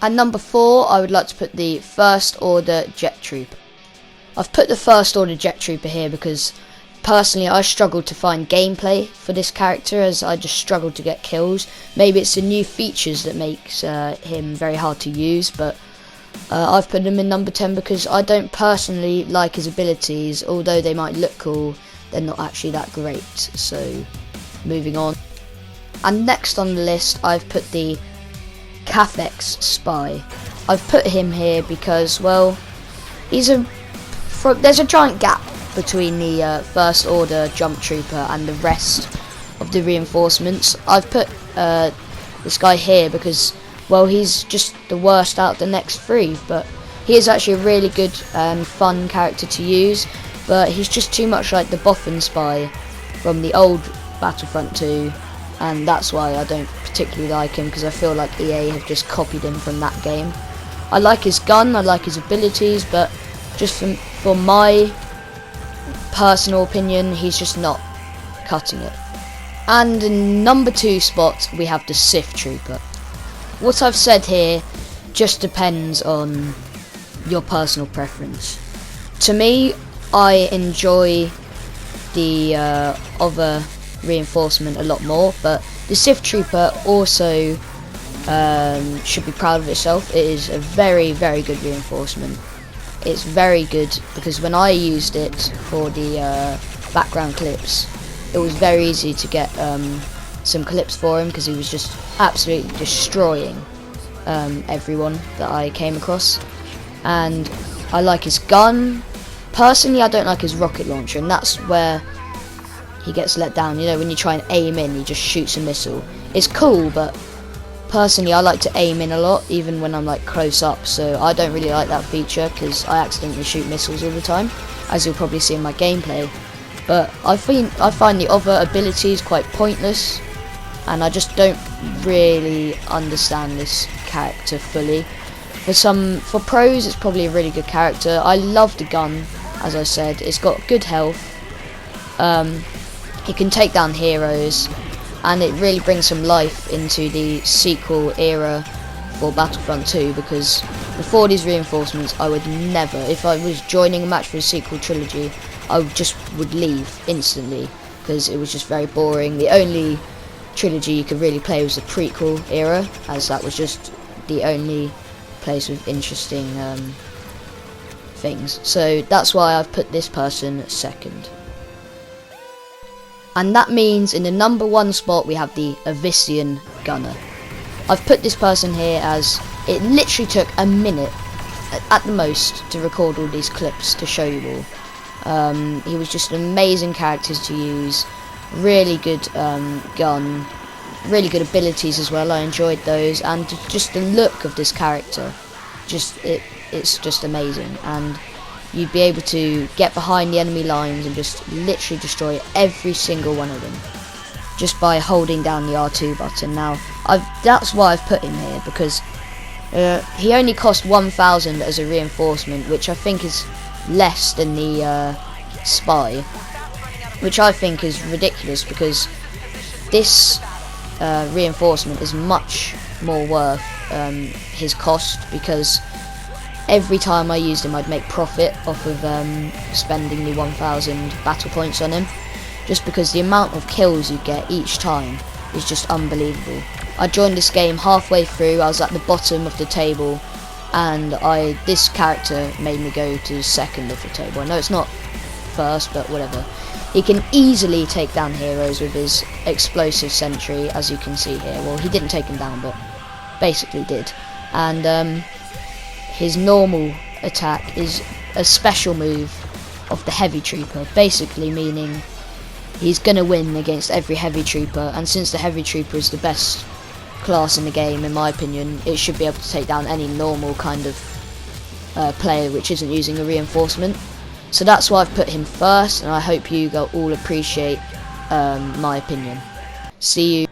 And number 4, I would like to put the First Order Jet Trooper. I've put the First Order Jet Trooper here because personally I struggled to find gameplay for this character, as I just struggled to get kills. Maybe it's the new features that makes him very hard to use, but I've put him in number 10 because I don't personally like his abilities. Although they might look cool, they're not actually that great. So moving on. And next on the list I've put the Cafex Spy. I've put him here because, well, there's a giant gap between the First Order Jump Trooper and the rest of the reinforcements. I've put this guy here because, well, he's just the worst out of the next 3, but he is actually a really good and fun character to use, but he's just too much like the Boffin Spy from the old Battlefront 2, and that's why I don't particularly like him, because I feel like EA have just copied him from that game. I like his gun, I like his abilities, but just for my personal opinion, he's just not cutting it. And in number 2 spot we have the Sith Trooper. What I've said here just depends on your personal preference. To me, I enjoy the other reinforcement a lot more, but the Sith Trooper also should be proud of itself. It is a very, very good reinforcement. It's very good because when I used it for the background clips, it was very easy to get some clips for him because he was just absolutely destroying everyone that I came across. And I like his gun. Personally, I don't like his rocket launcher, and that's where he gets let down. You know, when you try and aim in, he just shoots a missile. It's cool, but personally I like to aim in a lot, even when I'm like close up, so I don't really like that feature because I accidentally shoot missiles all the time, as you'll probably see in my gameplay. But I find the other abilities quite pointless, and I just don't really understand this character fully. For pros, it's probably a really good character. I love the gun, as I said. It's got good health. He can take down heroes, and it really brings some life into the sequel era for Battlefront 2, because before these reinforcements I would never, if I was joining a match for the sequel trilogy, I would leave instantly because it was just very boring. The only trilogy you could really play was the prequel era, as that was just the only place with interesting things. So that's why I've put this person second. And that means in the number 1 spot we have the Avician Gunner. I've put this person here as it literally took a minute at the most to record all these clips to show you all. He was just an amazing character to use, really good gun, really good abilities as well. I enjoyed those, and just the look of this character, it's just amazing. And you'd be able to get behind the enemy lines and just literally destroy every single one of them just by holding down the R2 button. Now, that's why I've put him here, because he only cost 1,000 as a reinforcement, which I think is less than the Spy, which I think is ridiculous, because this reinforcement is much more worth his cost, because every time I used him I'd make profit off of spending the 1,000 battle points on him, just because the amount of kills you get each time is just unbelievable. I joined this game halfway through, I was at the bottom of the table, and this character made me go to second of the table. I know it's not first, but whatever. He can easily take down heroes with his explosive sentry, as you can see here. Well, he didn't take him down, but basically did. And his normal attack is a special move of the heavy trooper, basically meaning he's going to win against every heavy trooper, and since the heavy trooper is the best class in the game, in my opinion, it should be able to take down any normal kind of player which isn't using a reinforcement. So that's why I've put him first, and I hope you all appreciate my opinion. See you.